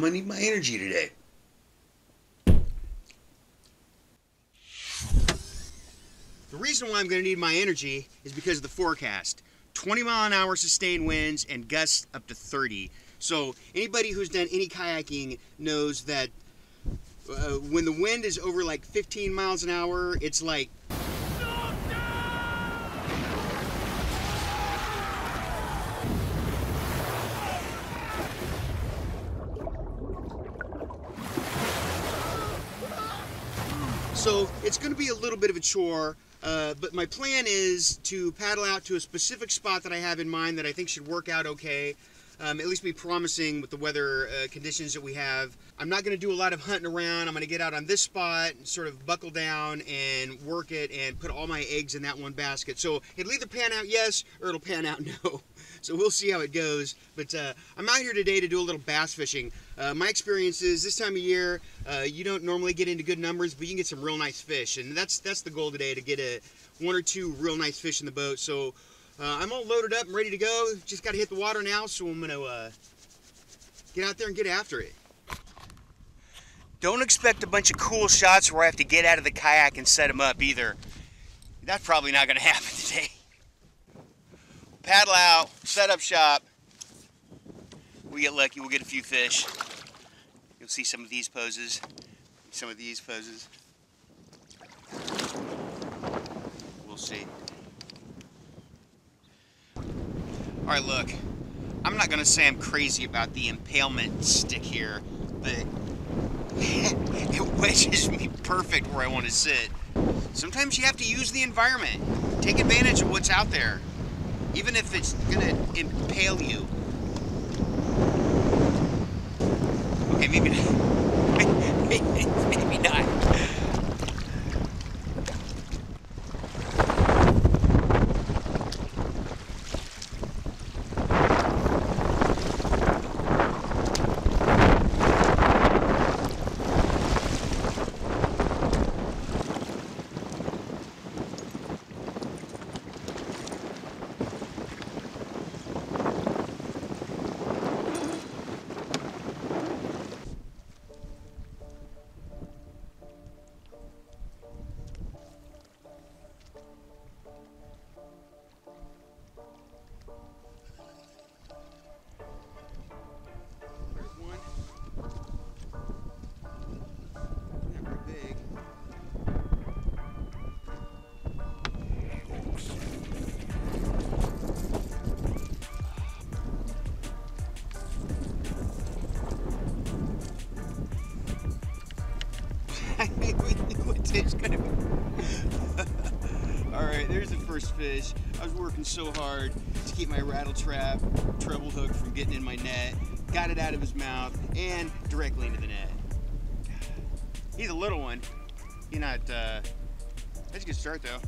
gonna need my energy today. The reason why I'm gonna need my energy is because of the forecast. 20-mile-an-hour sustained winds and gusts up to 30. So anybody who's done any kayaking knows that when the wind is over like 15 miles an hour, it's like so it's going to be a little bit of a chore, but my plan is to paddle out to a specific spot that I have in mind that I think should work out okay. At least be promising with the weather conditions that we have. I'm not going to do a lot of hunting around. I'm going to get out on this spot and sort of buckle down and work it and put all my eggs in that one basket. So it'll either pan out yes or it'll pan out no. So we'll see how it goes. But I'm out here today to do a little bass fishing. My experience is this time of year, you don't normally get into good numbers, but you can get some real nice fish. And that's the goal today, to get one or two real nice fish in the boat. So I'm all loaded up and ready to go. Just got to hit the water now, so I'm going to get out there and get after it. Don't expect a bunch of cool shots where I have to get out of the kayak and set them up either. That's probably not going to happen today. Paddle out, set up shop. We get lucky, we'll get a few fish. You'll see some of these poses, some of these poses. We'll see. All right, look, I'm not gonna say I'm crazy about the impalement stick here, but it wedges me perfect where I want to sit. Sometimes you have to use the environment. Take advantage of what's out there, even if it's gonna impale you. Okay, maybe not. Maybe not. Alright, there's the first fish. I was working so hard to keep my rattle trap treble hook from getting in my net. Got it out of his mouth and directly into the net. He's a little one. He's not, that's a good start though.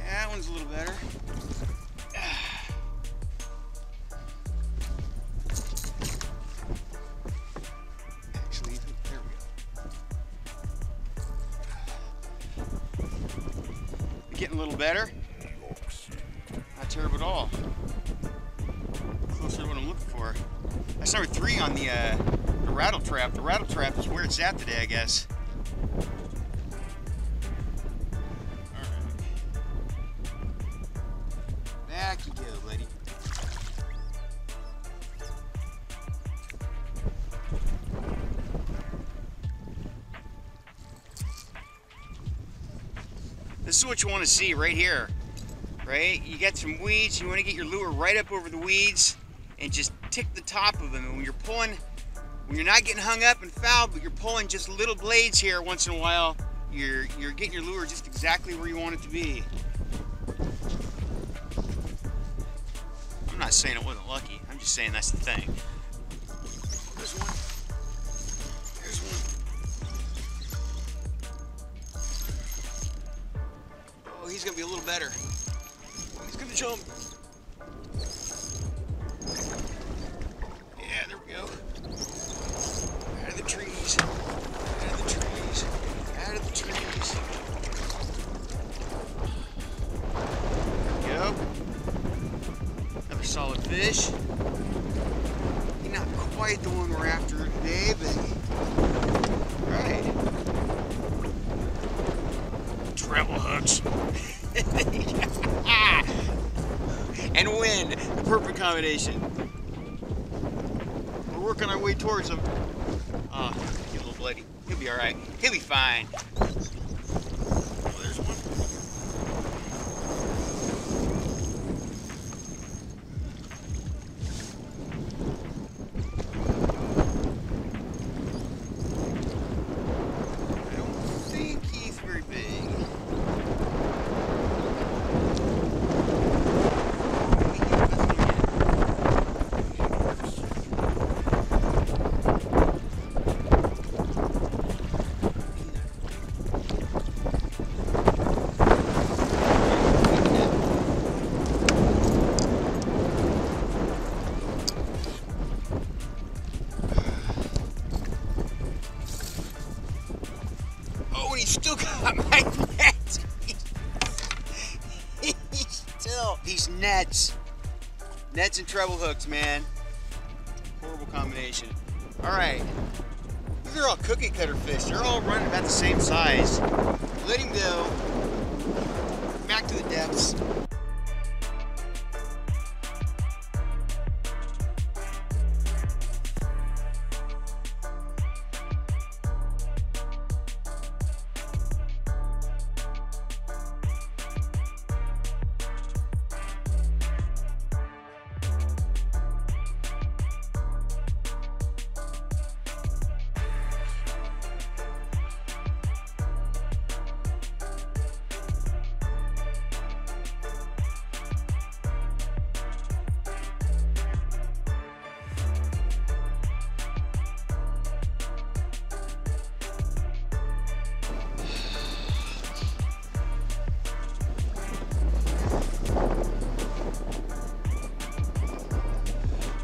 That one's a little better. Actually, there we go. Getting a little better. Not terrible at all. Closer to what I'm looking for. That's number 3 on the rattle trap. The rattle trap is where it's at today, I guess. Back you go, buddy. This is what you want to see right here, right? You got some weeds, you want to get your lure right up over the weeds and just tick the top of them. And when you're pulling, when you're not getting hung up and fouled, but you're pulling just little blades here once in a while, you're getting your lure just exactly where you want it to be. I'm not saying it wasn't lucky. I'm just saying that's the thing. There's one. There's one. Oh, he's gonna be a little better. gonna jump. Yeah, there we go. Out of the trees. Out of the trees. Out of the trees. There we go. Another solid fish. He's not quite the one we're after today, but alright. Treble hooks. And wind, the perfect combination. We're working our way towards him. Oh, get a little bloody. He'll be alright. He'll be fine. Oh, there's one. I don't think he's very big. He's still got my net. These nets and treble hooks, man. Horrible combination. All right, these are all cookie cutter fish. They're all running about the same size. Let him go. Back to the depths.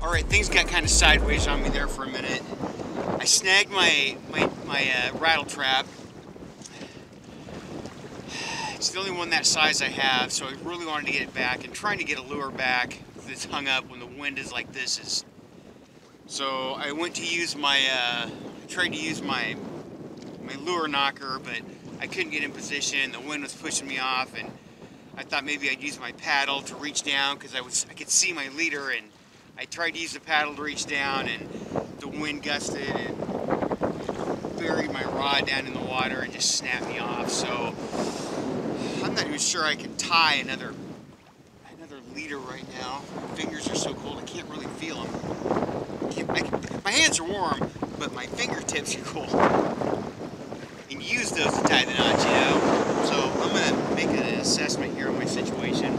Alright, things got kind of sideways on me there for a minute. I snagged my rattle trap. It's the only one that size I have, so I really wanted to get it back, and trying to get a lure back that's hung up when the wind is like this is. So I went to use tried to use my lure knocker, but I couldn't get in position. The wind was pushing me off, and I thought maybe I'd use my paddle to reach down because I could see my leader, and I tried to use the paddle to reach down, and the wind gusted and buried my rod down in the water and just snapped me off. So I'm not even sure I can tie another leader right now. My fingers are so cold I can't really feel them. My hands are warm, but my fingertips are cold. And use those to tie the knot, you know. So I'm gonna make an assessment here on my situation.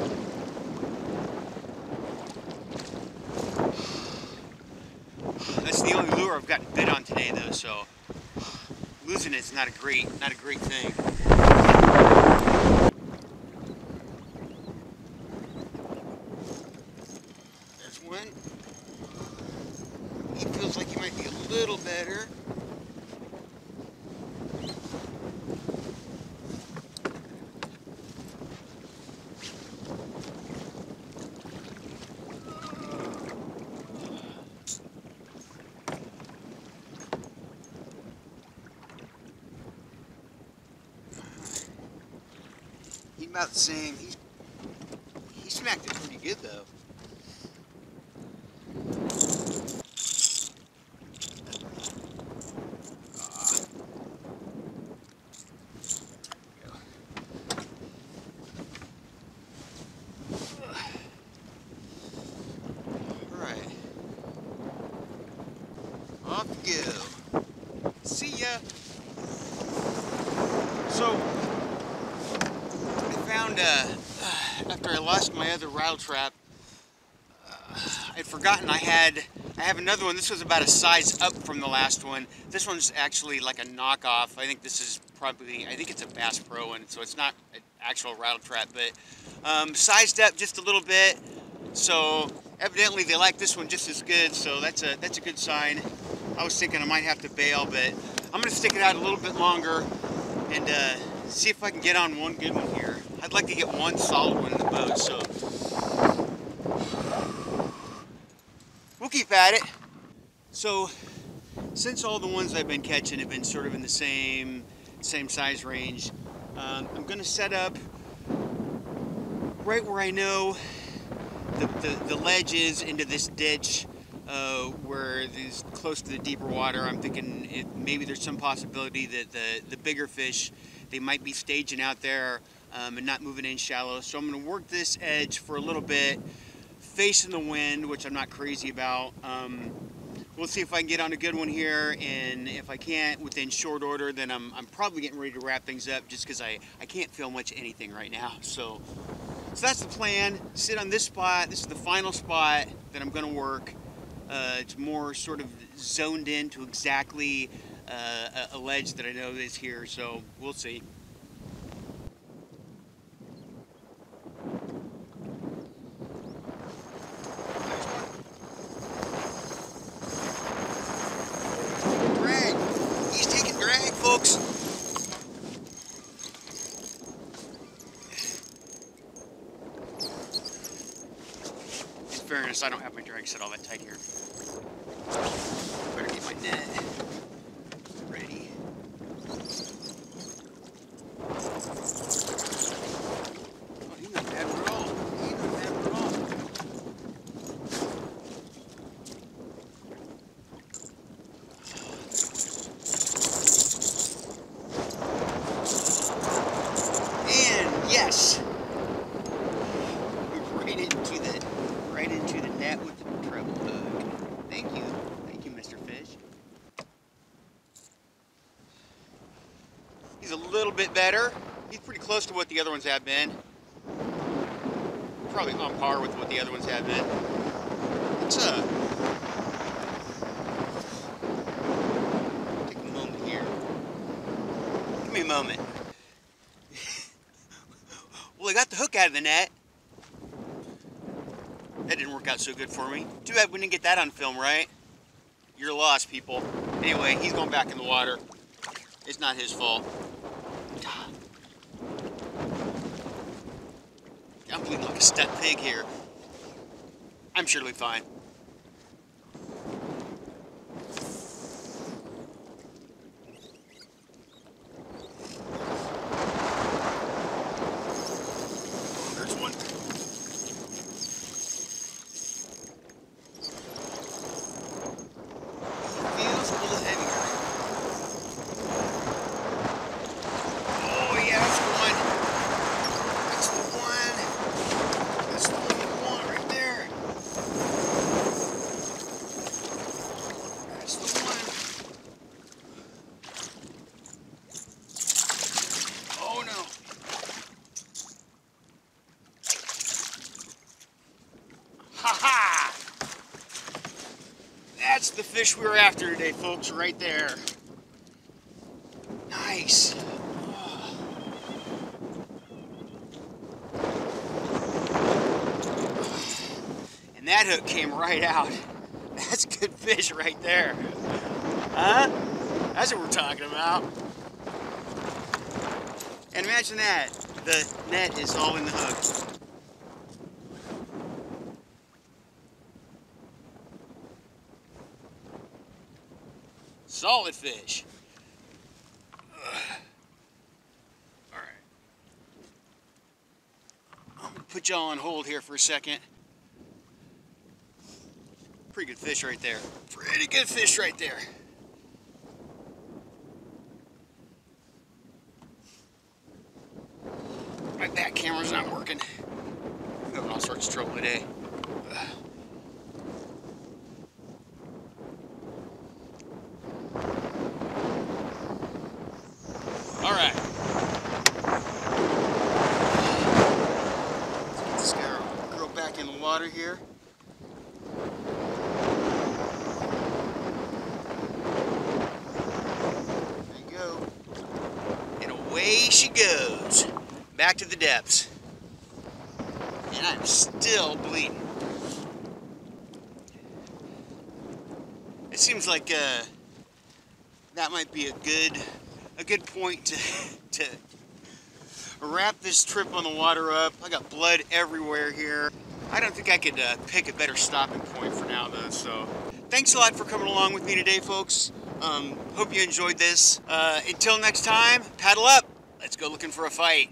That's the only lure I've gotten bit on today, though. So losing it's not a great thing. There's one. He feels like he might be a little better. He's about the same. He smacked it pretty good though. Alright. Off you go. See ya. So after I lost my other rattle trap, I'd forgotten I have another one. This was about a size up from the last one. This one's actually like a knockoff. I think this is I think it's a Bass Pro one, so it's not actual rattle trap, but sized up just a little bit. So evidently they like this one just as good, so that's a good sign. I was thinking I might have to bail, but I'm gonna stick it out a little bit longer and see if I can get on one good one here. I'd like to get one solid one in the boat, so we'll keep at it. So since all the ones I've been catching have been sort of in the same size range, I'm gonna set up right where I know the ledge is into this ditch where it's close to the deeper water. I'm thinking maybe there's some possibility that the bigger fish, they might be staging out there and not moving in shallow. So I'm going to work this edge for a little bit, facing the wind, which I'm not crazy about. We'll see if I can get on a good one here, and if I can't within short order, then I'm probably getting ready to wrap things up just because I can't feel much anything right now. So that's the plan. Sit on this spot. This is the final spot that I'm going to work. It's more sort of zoned into exactly a ledge that I know is here, so we'll see. Drag. He's taking drag, folks. In fairness, I don't have my drag set all that tight here. Better get my net ready. Oh, he's not bad at all. He's not bad at all. And yes, right into the net with the treble hook. Thank you, Mr. Fish. He's a little bit better. He's pretty close to what the other ones have been. Probably on par with what the other ones have been. Let's take a moment here. Give me a moment. Well, I got the hook out of the net. That didn't work out so good for me. Too bad we didn't get that on film, right? You're lost, people. Anyway, he's going back in the water. It's not his fault. I'm bleeding like a stuck pig here. I'm surely fine. There's one. Feels a little heavier. Oh yeah, that's the one. That's the one. That's the one you want right there. That's the one. Oh no. Ha ha! That's the fish we were after today, folks, right there. Nice. Oh. And that hook came right out. That's good fish right there. Huh? That's what we're talking about. And imagine that. The net is all in the hook. Solid fish. Alright. I'm going to put y'all on hold here for a second. Pretty good fish right there. Pretty good fish right there. My back camera's not working. I'm having all sorts of trouble today. All right. Let's get this girl back in the water here. There you go. And away she goes. back to the depths. And I'm still bleeding. It seems like that might be a good point to wrap this trip on the water up. I got blood everywhere here. I don't think I could pick a better stopping point for now though, so. Thanks a lot for coming along with me today, folks. Hope you enjoyed this. Until next time, paddle up. Let's go looking for a fight.